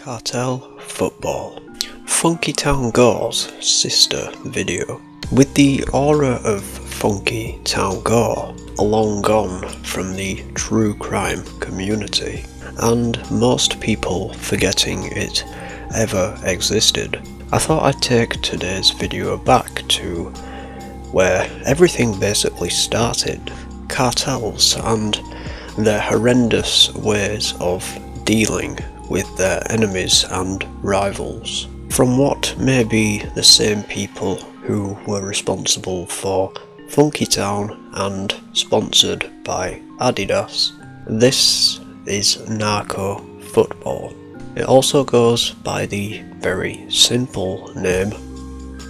Cartel Football. Funkytown Gore's sister video. With the aura of Funkytown Gore long gone from the true crime community, and most people forgetting it ever existed, I thought I'd take today's video back to where everything basically started. Cartels and their horrendous ways of dealing with their enemies and rivals, from what may be the same people who were responsible for Funkytown and sponsored by Adidas. This is Narco football. It also goes by the very simple name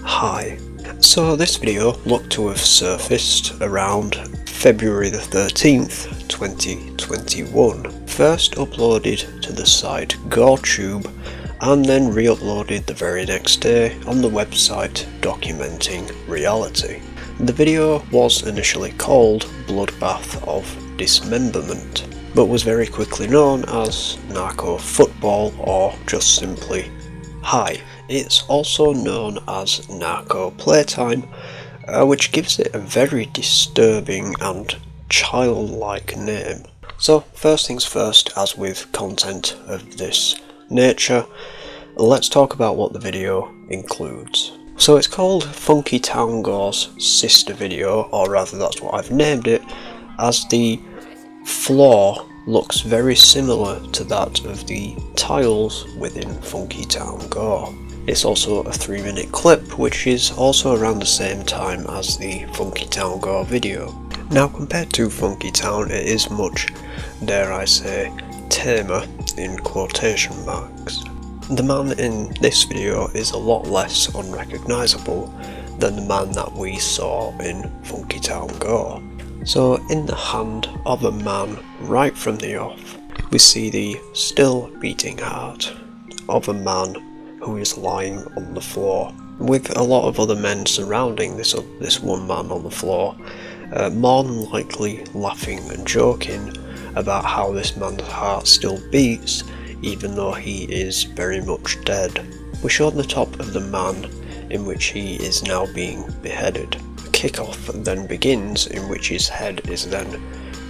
Hi. So this video looked to have surfaced around February the 13th, 2021. First uploaded to the site GoreTube and then re-uploaded the very next day on the website Documenting Reality. The video was initially called Bloodbath of Dismemberment, but was very quickly known as Narco Football or just simply Hi. It's also known as Narco Playtime, which gives it a very disturbing and childlike name. So first things first, as with content of this nature, let's talk about what the video includes. So it's called Funkytown Gore's sister video, or rather that's what I've named it, as the floor looks very similar to that of the tiles within Funkytown Gore. It's also a 3-minute clip, which is also around the same time as the Funkytown Gore video. Now compared to Funkytown, it is much, dare I say, tamer in quotation marks. The man in this video is a lot less unrecognisable than the man that we saw in Funkytown Gore. So in the hand of a man right from the off, we see the still beating heart of a man who is lying on the floor, with a lot of other men surrounding this one man on the floor, more than likely laughing and joking about how this man's heart still beats even though he is very much dead. We show the top of the man in which he is now being beheaded. The kickoff then begins, in which his head is then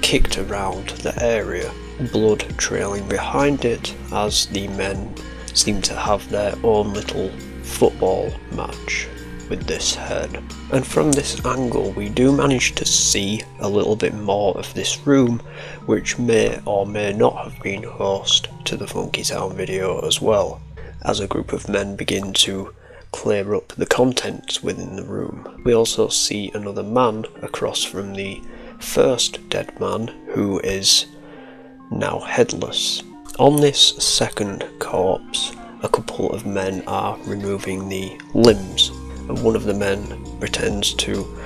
kicked around the area, blood trailing behind it as the men seem to have their own little football match with this head. And from this angle we do manage to see a little bit more of this room, which may or may not have been host to the Funkytown video as well, as a group of men begin to clear up the contents within the room. We also see another man across from the first dead man, who is now headless. On this second corpse, a couple of men are removing the limbs, and one of the men pretends to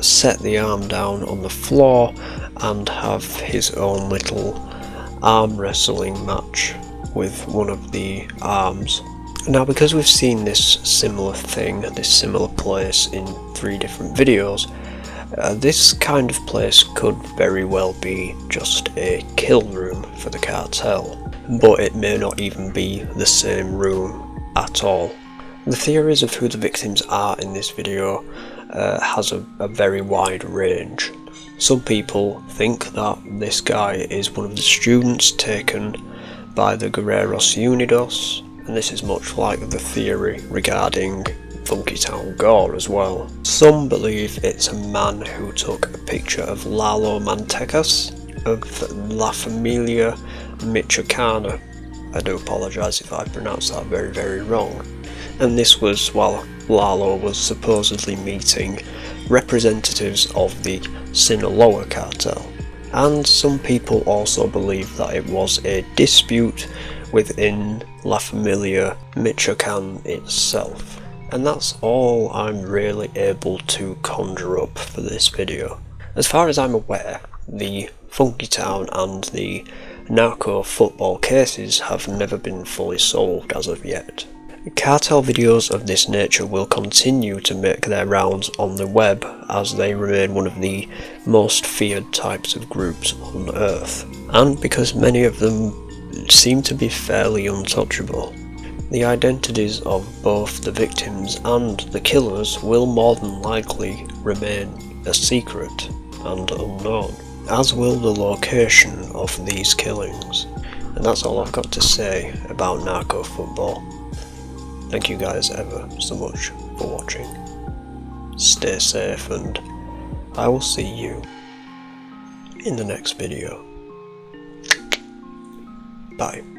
set the arm down on the floor and have his own little arm wrestling match with one of the arms. Now, because we've seen this similar thing, this similar place in 3 different videos, this kind of place could very well be just a kill room for the cartel, but it may not even be the same room at all. The theories of who the victims are in this video has a very wide range. Some people think that this guy is one of the students taken by the Gores Unidos, and this is much like the theory regarding Funkytown Gore as well. Some believe it's a man who took a picture of Lalo Mantecas of La Familia Michoacana. I do apologise if I pronounced that very, very wrong. And this was while Lalo was supposedly meeting representatives of the Sinaloa cartel. And some people also believe that it was a dispute within La Familia Michoacan itself. And that's all I'm really able to conjure up for this video. As far as I'm aware, the Funkytown and the Narco football cases have never been fully solved as of yet. Cartel videos of this nature will continue to make their rounds on the web, as they remain one of the most feared types of groups on Earth, and because many of them seem to be fairly untouchable. The identities of both the victims and the killers will more than likely remain a secret and unknown, as will the location of these killings. And that's all I've got to say about Narco football. Thank you guys ever so much for watching. Stay safe, and I will see you in the next video. Bye.